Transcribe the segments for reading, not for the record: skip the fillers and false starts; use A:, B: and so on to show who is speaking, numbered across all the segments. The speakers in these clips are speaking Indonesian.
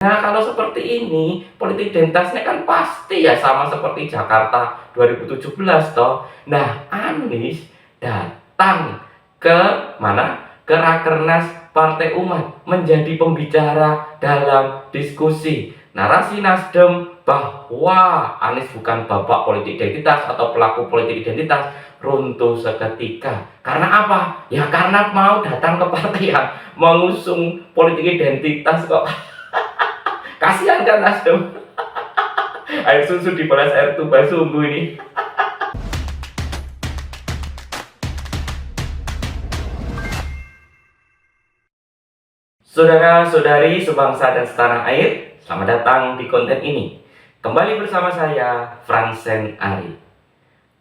A: Nah, kalau seperti ini, politik identitasnya kan pasti ya sama seperti Jakarta 2017 toh. Nah, Anies datang ke mana? Ke Rakernas Partai Umat menjadi pembicara dalam diskusi narasi Nasdem bahwa Anies bukan bapak politik identitas atau pelaku politik identitas runtuh seketika. Karena apa? Ya karena mau datang ke partai yang mengusung politik identitas kok. Kasihan kan Nasdem. Air susu dibalas air tuba sungguh ini. Saudara-saudari sebangsa dan setanah air, selamat datang di konten ini. Kembali bersama saya, Fransen Ari.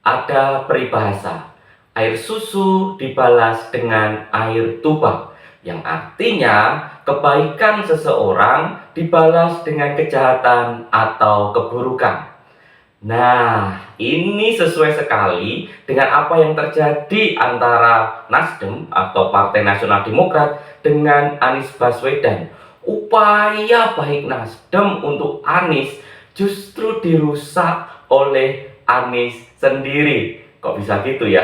A: Ada peribahasa, air susu dibalas dengan air tuba, yang artinya kebaikan seseorang dibalas dengan kejahatan atau keburukan. Nah, ini sesuai sekali dengan apa yang terjadi antara Nasdem atau Partai Nasional Demokrat dengan Anies Baswedan. Upaya baik Nasdem untuk Anies justru dirusak oleh Anies sendiri. Kok bisa gitu ya?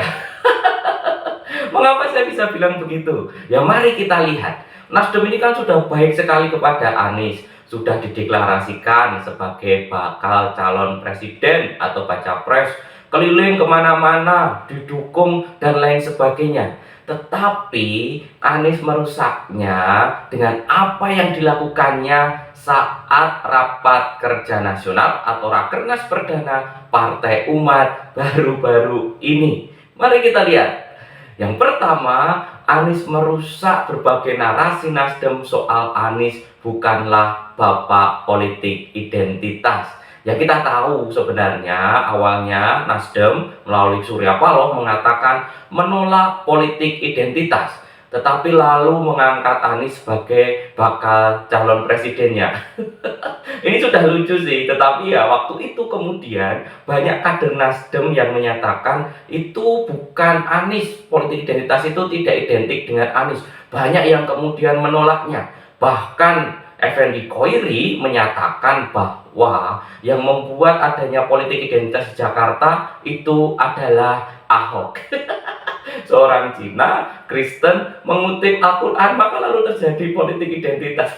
A: Mengapa saya bisa bilang begitu? Ya mari kita lihat. Nasdem ini kan sudah baik sekali kepada Anies, sudah dideklarasikan sebagai bakal calon presiden atau baca pres, keliling kemana-mana, didukung dan lain sebagainya. Tetapi Anies merusaknya dengan apa yang dilakukannya saat rapat kerja nasional atau Rakernas Perdana Partai Umat baru-baru ini. Mari kita lihat. Yang pertama, Anies merusak berbagai narasi Nasdem soal Anies bukanlah bapak politik identitas. Ya kita tahu sebenarnya awalnya Nasdem melalui Surya Paloh mengatakan menolak politik identitas, tetapi lalu mengangkat Anies sebagai bakal calon presidennya. Ini sudah lucu sih, tetapi ya waktu itu kemudian banyak kader Nasdem yang menyatakan itu bukan Anies, politik identitas itu tidak identik dengan Anies. Banyak yang kemudian menolaknya. Bahkan Effendi Koiri menyatakan bahwa yang membuat adanya politik identitas di Jakarta itu adalah Ahok. Seorang Cina, Kristen, mengutip Al-Quran, maka lalu terjadi politik identitas.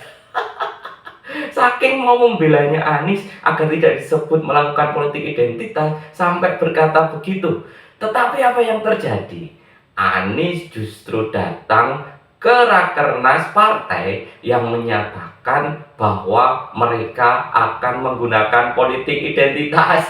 A: Saking mau membelanya Anies agar tidak disebut melakukan politik identitas sampai berkata begitu. Tetapi apa yang terjadi? Anies justru datang ke Rakernas partai yang menyatakan bahwa mereka akan menggunakan politik identitas.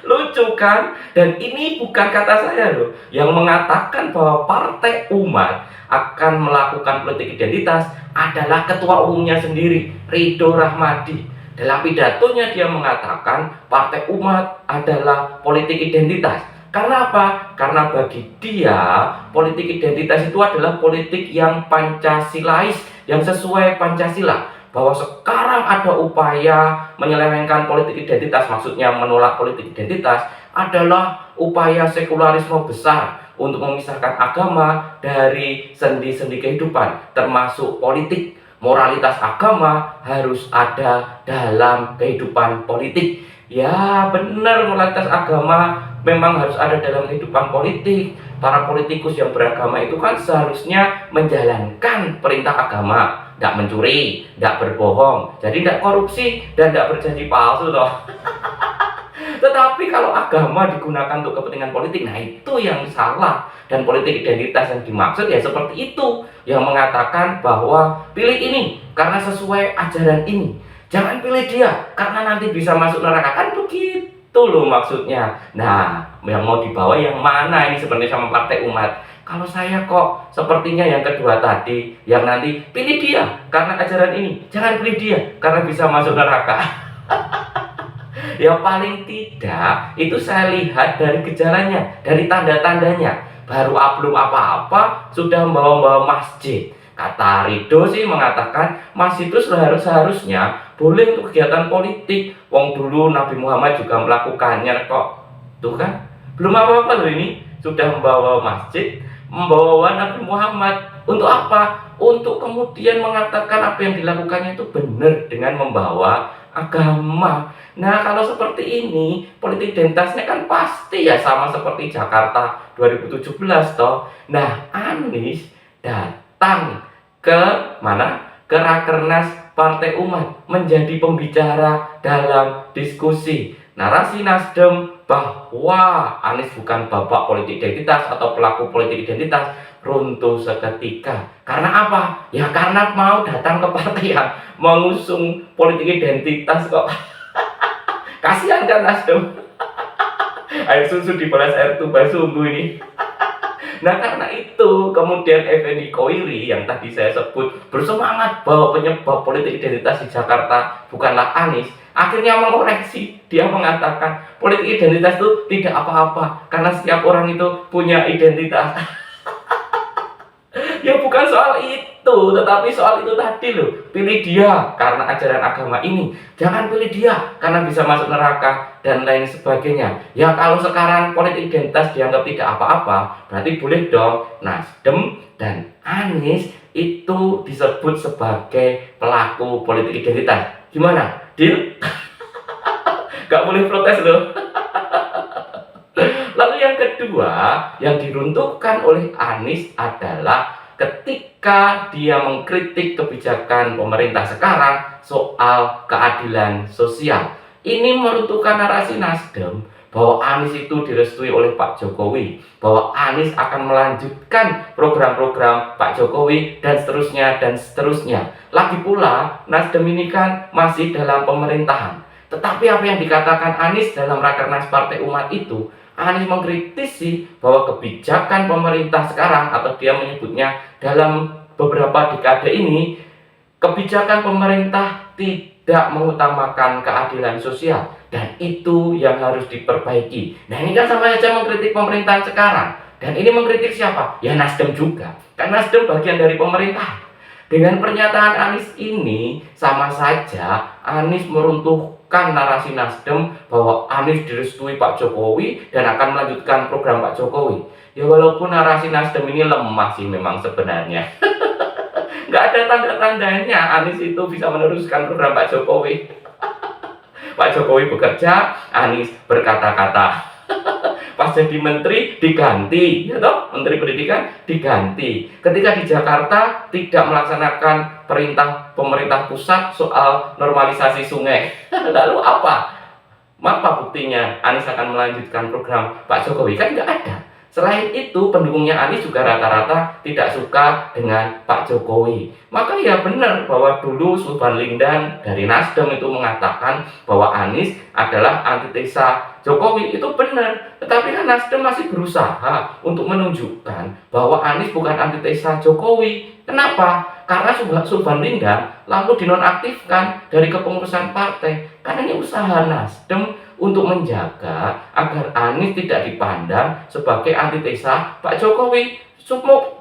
A: Lucu kan? Dan ini bukan kata saya loh. Yang mengatakan bahwa Partai Umat akan melakukan politik identitas adalah ketua umumnya sendiri, Ridho Rahmadi. Dalam pidatonya dia mengatakan Partai Umat adalah politik identitas. Karena apa? Karena bagi dia politik identitas itu adalah politik yang Pancasilais, yang sesuai Pancasila. Bahwa sekarang ada upaya menyelewengkan politik identitas, maksudnya menolak politik identitas, adalah upaya sekularisme besar untuk memisahkan agama dari sendi-sendi kehidupan, termasuk politik. Moralitas agama harus ada dalam kehidupan politik. Ya benar, moralitas agama memang harus ada dalam kehidupan politik. Para politikus yang beragama itu kan seharusnya menjalankan perintah agama, tidak mencuri, tidak berbohong, jadi tidak korupsi dan tidak berjanji palsu toh. Tetapi kalau agama digunakan untuk kepentingan politik, nah itu yang salah. Dan politik identitas yang dimaksud ya seperti itu, yang mengatakan bahwa pilih ini karena sesuai ajaran ini, jangan pilih dia karena nanti bisa masuk neraka, kan begitu loh maksudnya. Nah, yang mau dibawa yang mana ini sebenarnya sama Partai Umat? Kalau saya kok sepertinya yang kedua tadi, yang nanti pilih dia karena ajaran ini, jangan pilih dia karena bisa masuk neraka. Ya paling tidak itu saya lihat dari gejalanya, dari tanda-tandanya. Baru belum apa-apa sudah membawa-bawa masjid. Kata Ridho sih mengatakan masjid itu seharusnya boleh untuk kegiatan politik. Wong dulu Nabi Muhammad juga melakukannya kok. Tuh kan, belum apa-apa loh ini sudah membawa masjid, membawa Nabi Muhammad. Untuk apa? Untuk kemudian mengatakan apa yang dilakukannya itu benar dengan membawa agama. Nah, kalau seperti ini, politik identitasnya kan pasti ya sama seperti Jakarta 2017 toh. Nah, Anies datang ke mana? Ke Rakernas Partai Umat menjadi pembicara dalam diskusi. Narasi Nasdem bahwa Anies bukan bapak politik identitas atau pelaku politik identitas runtuh seketika. Karena apa? Ya karena mau datang ke partai yang mengusung politik identitas kok. Kasihan kan Nasdem. Air susu dibalas air tuba sungguh ini. Nah, karena itu kemudian Effendi Koiri yang tadi saya sebut bersemangat bahwa penyebab politik identitas di Jakarta bukanlah Anies, akhirnya mengoreksi. Dia mengatakan politik identitas itu tidak apa-apa karena setiap orang itu punya identitas. Ya bukan soal itu, tetapi soal itu tadi loh. Pilih dia karena ajaran agama ini. Jangan pilih dia karena bisa masuk neraka dan lain sebagainya. Ya kalau sekarang politik identitas dianggap tidak apa-apa, berarti boleh dong Nasdem dan Anies itu disebut sebagai pelaku politik identitas. Gimana? Deal? Gak boleh protes loh. Lalu yang kedua yang diruntuhkan oleh Anies adalah ketika dia mengkritik kebijakan pemerintah sekarang soal keadilan sosial. Ini meruntuhkan narasi Nasdem bahwa Anies itu direstui oleh Pak Jokowi, bahwa Anies akan melanjutkan program-program Pak Jokowi dan seterusnya dan seterusnya. Lagi pula Nasdem ini kan masih dalam pemerintahan. Tetapi apa yang dikatakan Anies dalam Rakernas Partai Umat itu, Anies mengkritisi bahwa kebijakan pemerintah sekarang atau dia menyebutnya dalam beberapa dekade ini, kebijakan pemerintah tidak mengutamakan keadilan sosial dan itu yang harus diperbaiki. Nah, ini kan sama saja mengkritik pemerintahan sekarang. Dan ini mengkritik siapa? Ya Nasdem juga. Kan Nasdem bagian dari pemerintah. Dengan pernyataan Anies ini sama saja Anies meruntuhkan narasi Nasdem bahwa Anies direstui Pak Jokowi dan akan melanjutkan program Pak Jokowi. Ya walaupun narasi Nasdem ini lemah sih memang sebenarnya. Nggak ada tanda-tandanya Anies itu bisa meneruskan program Pak Jokowi. Pak Jokowi bekerja, Anies berkata-kata. Pas jadi menteri diganti, ya toh? Menteri Pendidikan diganti. Ketika di Jakarta tidak melaksanakan perintah pemerintah pusat soal normalisasi sungai. Lalu apa? Apa buktinya Anies akan melanjutkan program Pak Jokowi? Kan nggak ada. Selain itu, pendukungnya Anies juga rata-rata tidak suka dengan Pak Jokowi. Maka ya benar bahwa dulu Sultan Lindan dari Nasdem itu mengatakan bahwa Anies adalah antitesa Jokowi. Itu benar. Tetapi kan Nasdem masih berusaha untuk menunjukkan bahwa Anies bukan antitesa Jokowi. Kenapa? Karena Sultan Lindan lalu dinonaktifkan dari kepengurusan partai. Karena ini usaha Nasdem untuk menjaga agar Anies tidak dipandang sebagai antitesa Pak Jokowi.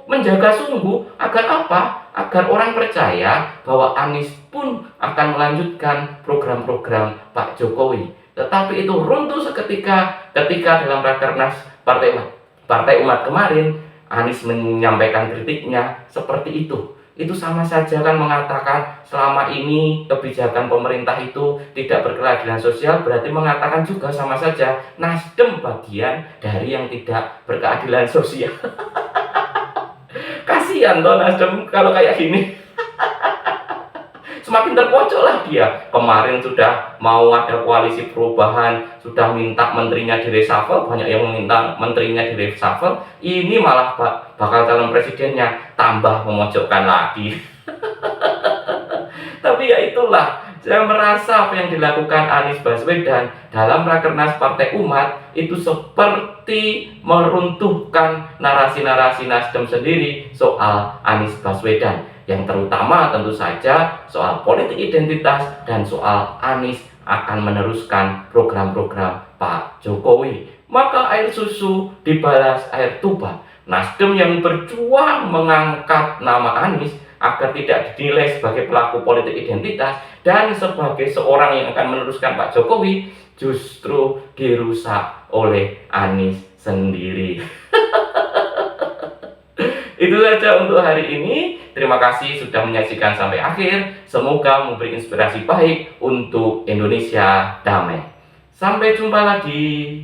A: Menjaga sungguh agar apa? Agar orang percaya bahwa Anies pun akan melanjutkan program-program Pak Jokowi. Tetapi itu runtuh seketika ketika dalam Rakernas Partai Umat kemarin Anies menyampaikan kritiknya seperti itu. Itu sama saja kan mengatakan selama ini kebijakan pemerintah itu tidak berkeadilan sosial, berarti mengatakan juga sama saja Nasdem bagian dari yang tidak berkeadilan sosial. Kasihan toh Nasdem kalau kayak gini. Semakin terpojok lah dia. Kemarin sudah mau ada koalisi perubahan, sudah minta menterinya di reshuffle, banyak yang meminta menterinya di reshuffle. Ini malah bakal calon presidennya tambah memojokkan lagi. Tapi ya itulah, saya merasa apa yang dilakukan Anies Baswedan dalam Rakernas Partai Umat itu seperti meruntuhkan narasi-narasi Nasdem sendiri soal Anies Baswedan, yang terutama tentu saja soal politik identitas dan soal Anies akan meneruskan program-program Pak Jokowi. Maka air susu dibalas air tuba. Nasdem yang berjuang mengangkat nama Anies agar tidak dinilai sebagai pelaku politik identitas dan sebagai seorang yang akan meneruskan Pak Jokowi, justru dirusak oleh Anies sendiri. Itu saja untuk hari ini. Terima kasih sudah menyaksikan sampai akhir. Semoga memberi inspirasi baik untuk Indonesia damai. Sampai jumpa lagi.